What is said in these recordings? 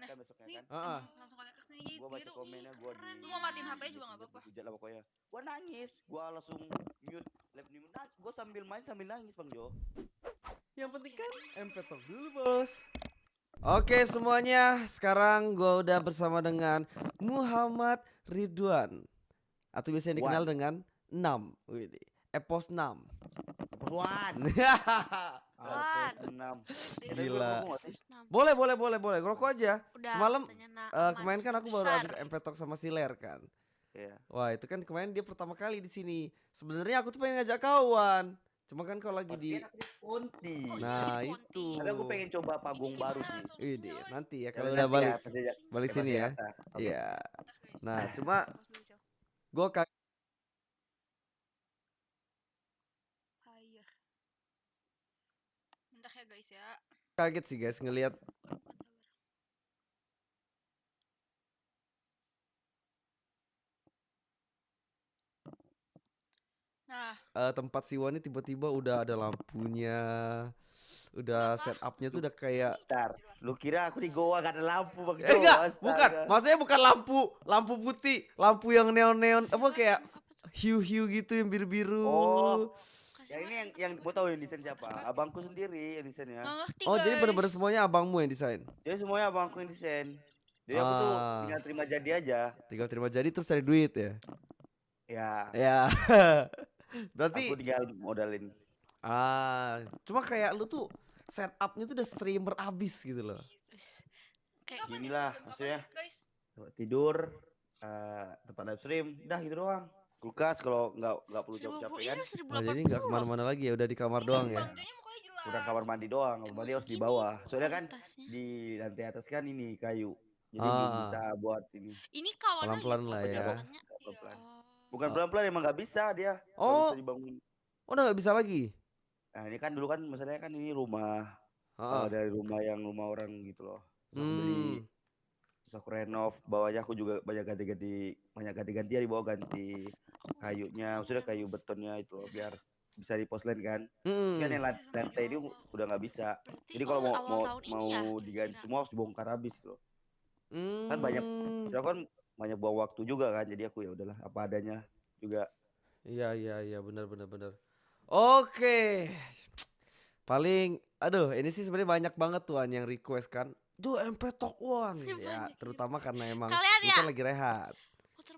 kan besoknya Nih, kan. Heeh. langsung kontak ke sini. Gua Dia baca tuh komennya, gua di keren. Lu mau matiin HP juga enggak apa-apa. dihujat lah pokoknya. Gua nangis, gua langsung mute live nih. Gua sambil main sambil nangis, Bang Jo. Yang penting kan MP Talk dulu, Bos. Oke semuanya, sekarang gua udah bersama dengan Muhammad Ridwan atau biasa dikenal dengan 6. Widih, Epos 6. Perempuan. Wan. Alpos 6. Tapi boleh Gila. ngomong gak sih? Boleh. Ngerokok aja. Udah, Semalam katanya aman, kemarin kan aku baru besar. habis MP Talk sama si Ler kan. Iya. Wah, itu kan kemarin dia pertama kali di sini. Sebenarnya aku tuh pengen ngajak kawan. Cuma kan kalau lagi di Ponti. Nah, Jadi itu. Tapi aku pengen coba panggung baru sih. Widih, nanti ya Ya, kalau udah nanti balik. ya, pasti ya. Balik Pasti sini ya. kata. Oke. Iya. Nah, cuma gua Iya. Bentar ya guys ya. kaget sih guys ngelihat Nah, tempat si Wani tiba-tiba udah ada lampunya. Udah setupnya tuh udah kayak Bentar, lu kira aku di goa gak ada lampu, Bang Jo? enggak, bukan. Astaga. Maksudnya bukan lampu putih, lampu yang neon-neon apa kayak hiu-hiu gitu yang biru-biru. Oh, yang ini yang mau tahu yang desain siapa? Abangku sendiri yang desainnya. nggak ngerti Oh, jadi bener-bener guys. semuanya abangmu yang desain. Jadi semuanya abangku yang desain. Jadi aku tuh Ah, tinggal terima jadi aja. tinggal terima jadi terus cari duit ya. Ya, Ya. aku Berarti tinggal modalin. cuma kayak lu tuh setupnya tuh udah streamer abis gitu loh. Kayak Gini lah, maksudnya guys. tidur, tempat live stream, dah gitu doang. Kulkas kalau nggak perlu capek-capek kan. Oh, jadi nggak kemana-mana lagi ya, udah di kamar doang ya. Udah kamar mandi doang, kamar mandi harus di bawah. Soalnya kan di lantai atas kan ini kayu. Jadi belum bisa buat ini. Ini kawannya Pelan-pelan lah ya. Pelan-pelan. Bukan pelan-pelan, emang nggak bisa dia. Nggak Oh, bisa dibangun. udah nggak bisa lagi. Nah ini kan dulu kan masalahnya kan ini rumah dari rumah orang gitu loh. Terus aku beli, terus aku renov. Bawahnya aku juga banyak ganti-ganti ya, di bawah ganti kayunya, maksudnya kayu betonnya itu loh, biar bisa di poslen kan. Terus kan yang lantai ini udah nggak bisa. Jadi kalau mau diganti semua harus dibongkar habis loh. Kan banyak, saya kan banyak buang waktu juga kan. Jadi aku ya udahlah apa adanya juga. Iya, benar. Oke. Paling aduh ini sih sebenarnya banyak banget tuan yang request kan. Duh MP Talk One. Ya, terutama karena emang lu kan lagi rehat.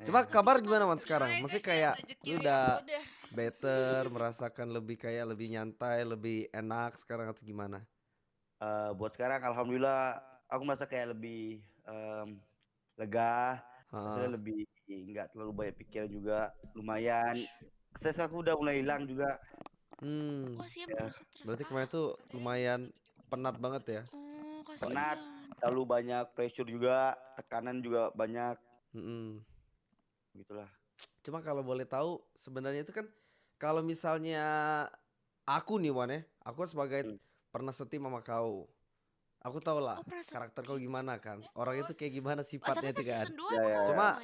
Coba kabar gimana man sekarang? Maksudnya kayak lu udah better, merasakan lebih kayak lebih nyantai, lebih enak sekarang atau gimana? Buat sekarang alhamdulillah aku merasa kayak lebih lega, maksudnya lebih nggak terlalu banyak pikiran juga, lumayan stres aku udah mulai hilang juga. Ya, berarti kemarin tuh lumayan penat banget ya. Penat, terlalu banyak pressure juga, tekanan juga banyak. Gitulah. Cuma kalau boleh tahu sebenarnya itu kan kalau misalnya aku nih Wan ya, aku sebagai pernah setim sama kau. Aku tau lah karakter kau gimana kan. Orang itu kayak gimana sifatnya itu kan. Cuma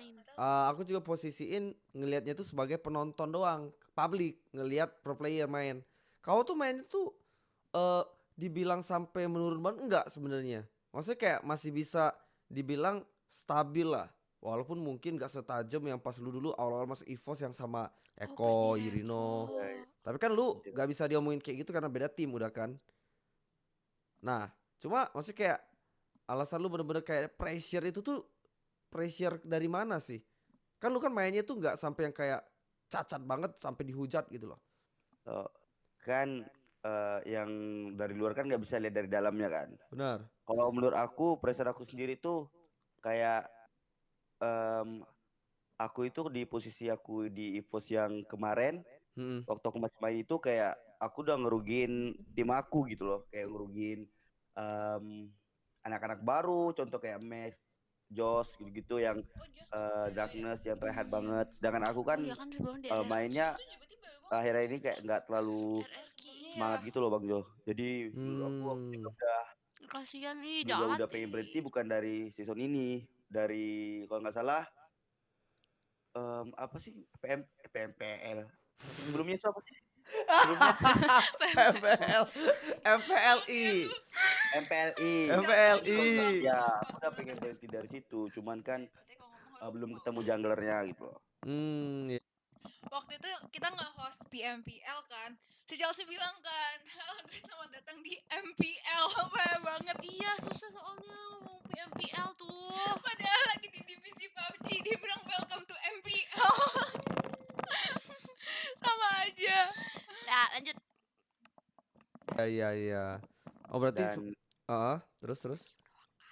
aku juga posisiin ngelihatnya tuh sebagai penonton doang, publik ngelihat pro player main. Kau tuh mainnya tuh dibilang sampai menurun banget enggak sebenarnya. Maksudnya kayak masih bisa dibilang stabil lah. Walaupun mungkin gak setajam yang pas lu dulu awal-awal masuk EVOS yang sama Eko, Yurino. Tapi kan lu gak bisa diomongin kayak gitu karena beda tim udah kan. Nah, cuma maksudnya kayak alasan lu bener-bener kayak pressure itu tuh pressure dari mana sih? Kan lu kan mainnya tuh gak sampai yang kayak cacat banget sampai dihujat gitu loh. Kan yang dari luar kan nggak bisa lihat dari dalamnya kan. Benar. Kalau menurut aku pressure aku sendiri tuh kayak aku itu di posisi aku di EVOS yang kemarin, waktu aku masih main itu kayak aku udah ngerugiin tim aku gitu loh, kayak ngerugiin anak-anak baru, contoh kayak Max, Josh gitu-gitu yang Darkness yang tryhard banget. Sedangkan aku kan mainnya akhirnya ini kayak nggak terlalu semangat gitu loh Bang Jo. Jadi aku juga kasihan nih, udah pengen berhenti bukan dari season ini, dari kalau nggak salah apa sih PMPL sebelumnya itu apa sih? Sebelumnya MPL, MPLI, MPLI. MPLI. Ya, aku udah pengen berhenti dari situ, cuman kan belum ketemu junglernya gitu loh. Iya. Waktu itu kita nge-host PMPL kan. Si Chelsea bilang kan, gue selamat datang di MPL. Apa banget. Iya, susah soalnya ngomong PMPL tuh. Padahal lagi di divisi PUBG, dia bilang welcome to MPL. Sama aja. Nah, lanjut. Iya. Oh berarti terus.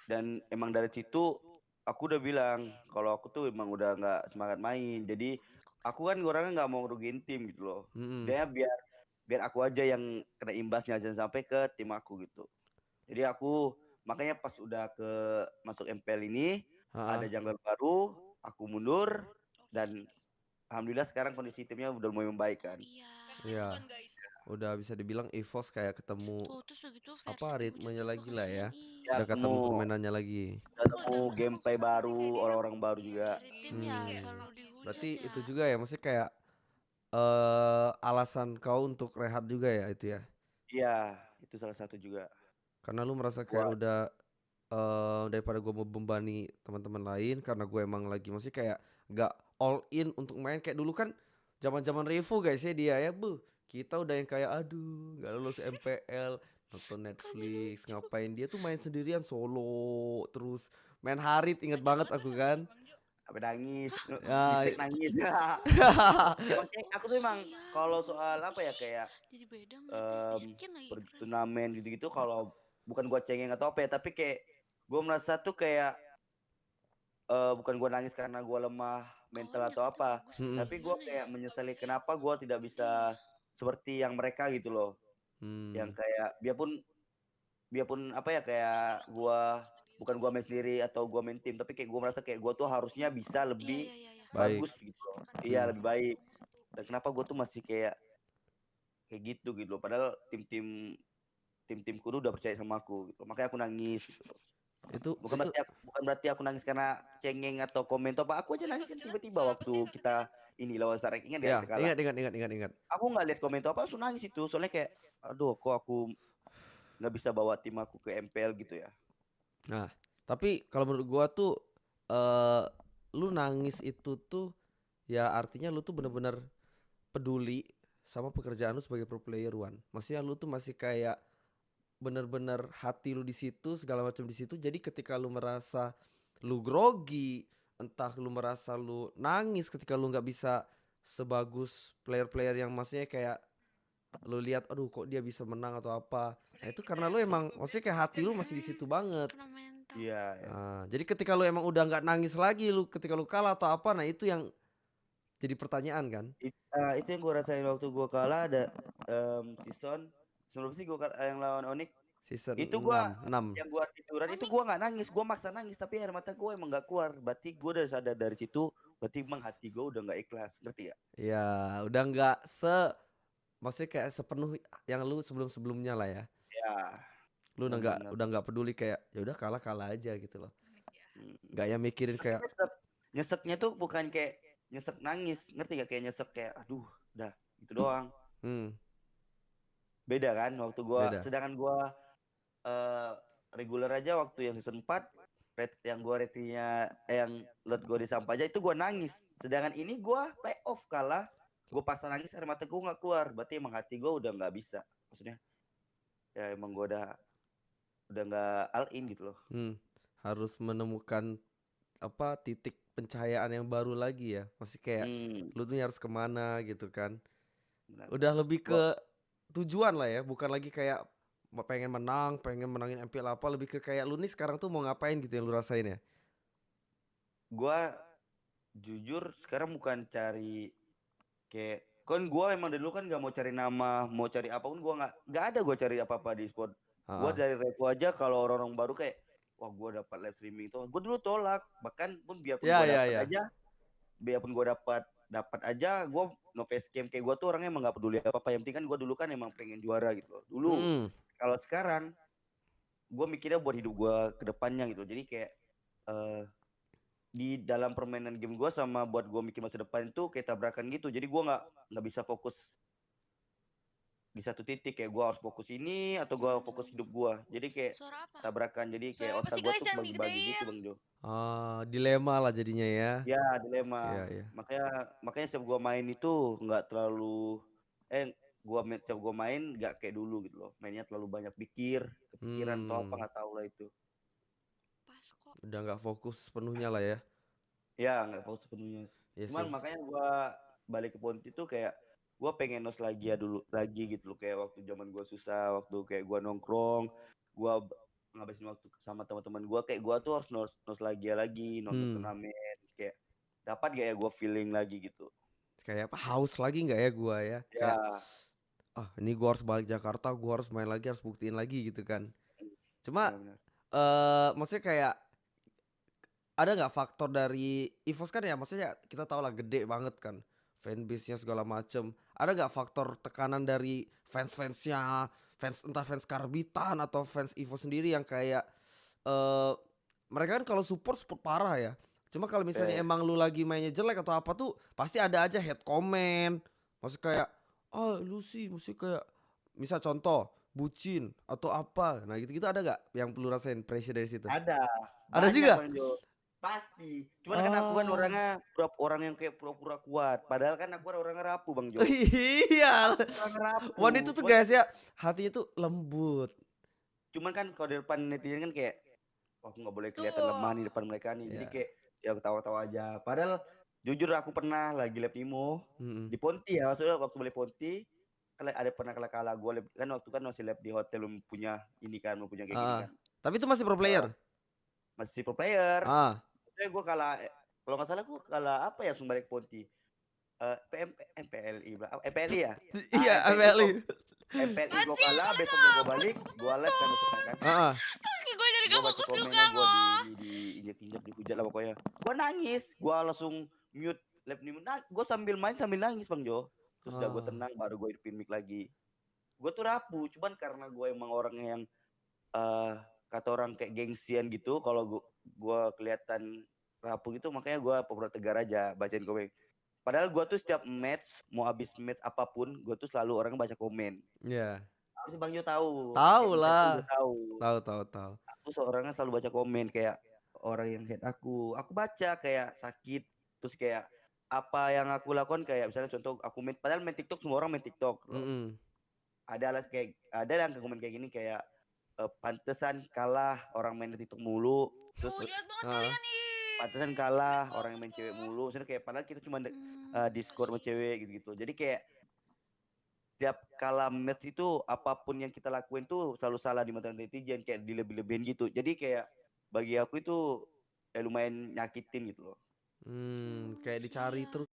Dan emang dari situ aku udah bilang kalau aku tuh emang udah nggak semangat main. Jadi aku kan orangnya nggak mau ngerugiin tim gitu loh. Sebenarnya biar aku aja yang kena imbasnya, jangan sampai ke tim aku gitu. Jadi aku makanya pas udah masuk MPL ini ada jungler baru, aku mundur dan alhamdulillah sekarang kondisi timnya udah mulai membaik kan. Iya. Udah bisa dibilang EVOS kayak ketemu ritmenya lagi lah ya. Udah ketemu permainannya lagi. Udah ketemu gameplay baru, orang-orang baru juga. Berarti itu juga ya, maksudnya kayak alasan kau untuk rehat juga ya itu ya? Iya, itu salah satu juga. Karena lu merasa kayak udah daripada gue membebani teman-teman lain, karena gue emang lagi masih kayak gak all in untuk main kayak dulu kan zaman-zaman Revo guys ya dia ya kita udah yang kayak aduh gak lulus MPL, nonton Netflix, ngapain, dia tuh main sendirian solo terus main Harit, inget banget aku kan. Sampai nangis, Ya, mistake nangis. Aku tuh emang kalau soal apa ya kayak turnamen gitu-gitu, kalau bukan gua cengeng atau apa ya, tapi kayak gua merasa tuh kayak bukan gua nangis karena gua lemah mental atau apa, tapi gua kayak menyesali kenapa gua tidak bisa seperti yang mereka gitu loh. Yang kayak biarpun apa ya, kayak bukan gua main sendiri atau gua main tim, tapi kayak gua merasa kayak gua tuh harusnya bisa lebih bagus gitu loh. Iya, lebih baik. Dan kenapa gua tuh masih kayak gitu loh. Padahal tim-timku udah percaya sama aku gitu. Makanya aku nangis gitu. Itu bukan berarti aku nangis karena cengeng atau komen atau apa. Aku aja nangis kan tiba-tiba waktu kita ini lawan Sarek. Ingat ya, kita kalah. Ingat. Aku nggak lihat komen apa, langsung nangis itu. Soalnya kayak aduh, kok aku nggak bisa bawa tim aku ke MPL gitu ya. Nah, tapi kalau menurut gua tuh lu nangis itu tuh ya artinya lu tuh bener-bener peduli sama pekerjaan lu sebagai pro player Wan. Maksudnya lu tuh masih kayak bener-bener hati lu di situ, segala macam di situ. Jadi ketika lu merasa lu grogi, entah lu merasa lu nangis ketika lu nggak bisa sebagus player-player yang maksudnya kayak lu lihat aduh kok dia bisa menang atau apa. Nah, itu karena lu emang maksudnya kayak hati lu masih di situ banget. Iya. Nah, jadi ketika lu emang udah nggak nangis lagi, lu ketika lu kalah atau apa, nah itu yang jadi pertanyaan kan? Itu yang gue rasain waktu gue kalah ada season sebelum sih gue yang lawan Onyx. Season itu 6. Yang gue tiduran itu gue nggak nangis, gue maksa nangis tapi air mata gue emang nggak keluar. Berarti gue udah sadar dari situ, berarti emang hati gue udah nggak ikhlas, ngerti ya? Iya, udah nggak maksudnya kayak sepenuh yang lu sebelumnya lah ya. Ya. Lu udah nggak peduli kayak ya udah kalah aja gitu loh. Nggak yang mikirin kayak nyeseknya tuh bukan kayak nyesek nangis, ngerti gak? Kayak nyesek kayak aduh udah gitu doang. Beda kan waktu gue, sedangkan gue reguler aja waktu yang season 4 yang gue ratingnya yang lot gue disampah aja itu gue nangis. Sedangkan ini gue playoff kalah, gue pasang nangis air mata gue nggak keluar. Berarti emang hati gue udah nggak bisa, maksudnya ya emang gue udah nggak all in gitu loh. Harus menemukan apa titik pencahayaan yang baru lagi ya, masih kayak lu tuh harus kemana gitu kan. Udah lebih ke tujuan lah ya, bukan lagi kayak pengen menangin MPL apa, lebih ke kayak lu nih sekarang tuh mau ngapain gitu yang lu rasain ya. Gua jujur sekarang bukan cari kayak kan gua emang dulu kan nggak mau cari nama, mau cari apapun gua nggak ada gua cari apa-apa di sport. Gua dari Revo aja kalau orang-orang baru kayak wah gua dapat live streaming itu, gua dulu tolak. Bahkan pun biarpun gua dapat aja, biarpun gua dapat aja, gua no face game kayak gua tuh orangnya emang nggak peduli apa-apa. Yang penting kan gua dulu kan emang pengen juara gitu loh. Dulu. Kalau sekarang gua mikirnya buat hidup gua ke depannya gitu. Jadi kayak di dalam permainan game gue sama buat gue mikir masa depan itu kayak tabrakan gitu. Jadi gue nggak bisa fokus di satu titik kayak gue harus fokus ini atau gue fokus hidup gue. Jadi kayak Suara apa? tabrakan. Jadi kayak Suara apa otak sih gue guys tuh yang bagi-bagi gitu digedein? Bang Jo. Dilema lah jadinya ya. Ya dilema. Iya. Makanya setiap gue main itu nggak terlalu setiap gue main nggak kayak dulu gitu loh. Mainnya terlalu banyak kepikiran atau apa nggak tahu lah itu. Pas kok. Udah nggak fokus sepenuhnya lah ya. Ya nggak fokus sepenuhnya. Iya Cuman sih. makanya gue balik ke Ponti tuh kayak gue pengen nostalgia dulu lagi gitu loh, kayak waktu zaman gue susah, waktu kayak gue nongkrong, gue ngabisin waktu sama teman-teman gue, kayak gue tuh harus nostalgia lagi, nonton turnamen, kayak dapat gak ya gue feeling lagi gitu. Kayak apa, haus lagi nggak ya gue ya? Kayak ini gue harus balik Jakarta, gue harus main lagi, harus buktiin lagi gitu kan. Cuma maksudnya kayak ada nggak faktor dari EVOS kan ya, maksudnya kita tahu lah gede banget kan fanbase-nya segala macem. Ada nggak faktor tekanan dari fans-fansnya, entah fans Karbitan atau fans EVOS sendiri yang kayak mereka kan kalau support parah ya. Cuma kalau misalnya emang lu lagi mainnya jelek atau apa tuh pasti ada aja hate comment. Maksud kayak lu sih mesti kayak misal contoh bucin atau apa. Nah gitu-gitu ada nggak yang perlu rasain pressure dari situ? Ada juga? Bang Jo. Pasti. Cuman kan aku kan orangnya orang yang kayak pura-pura kuat. Padahal kan aku orangnya rapuh Bang Jo. Iya. Wan itu tuh guys ya hatinya tuh lembut. Cuman kan kalau di depan netizen kan kayak aku nggak boleh kelihatan lemah nih depan mereka nih. Jadi kayak ya ketawa-tawa aja. Padahal jujur aku pernah lagi lab Imo di Ponti ya. Maksudnya waktu beli Ponti ada pernah kalah gue kan waktu kan masih lab di hotel belum punya ini kan, belum punya kayak gini kan. Tapi itu masih pro player. Masih pro player. Maksudnya gue kalah, kalau nggak salah gue kalah apa ya langsung balik Ponti. PLI ya? Iya PLI. PLI gue kalah, besoknya gue balik, gue live kan besoknya kan. Gue jadi gak fokus juga gue diinjak-injak, dihujat lah pokoknya. Gue nangis, gue langsung mute live nih. Gue sambil main sambil nangis Bang Jo. Terus udah gue tenang baru gue hidupin mic lagi. Gue tuh rapuh, cuman karena gue emang orangnya yang kata orang kayak gengsian gitu, kalau gue kelihatan rapuh gitu, makanya gue pura-pura tegar aja bacain komen. Padahal gue tuh setiap match, mau habis match apapun, gue tuh selalu orang baca komen. Iya. Harus Bang Jo tahu. Tahu lah. Tahu. Aku seorangnya selalu baca komen, kayak orang yang hate aku baca kayak sakit. Terus kayak apa yang aku lakukan, kayak misalnya contoh aku padahal main TikTok, semua orang main TikTok. Ada yang komen kayak gini kayak pantesan kalah orang main TikTok mulu. Terus jahat banget kalian nih. Pantesan kalah orang yang main cewek mulu. Maksudnya kayak padahal kita cuma Discord sama cewek gitu. Jadi kayak setiap kalah match itu apapun yang kita lakuin tuh selalu salah di mata netizen, kayak dilebih-lebihin gitu. Jadi kayak bagi aku itu lumayan nyakitin gitu loh. Kayak dicari terus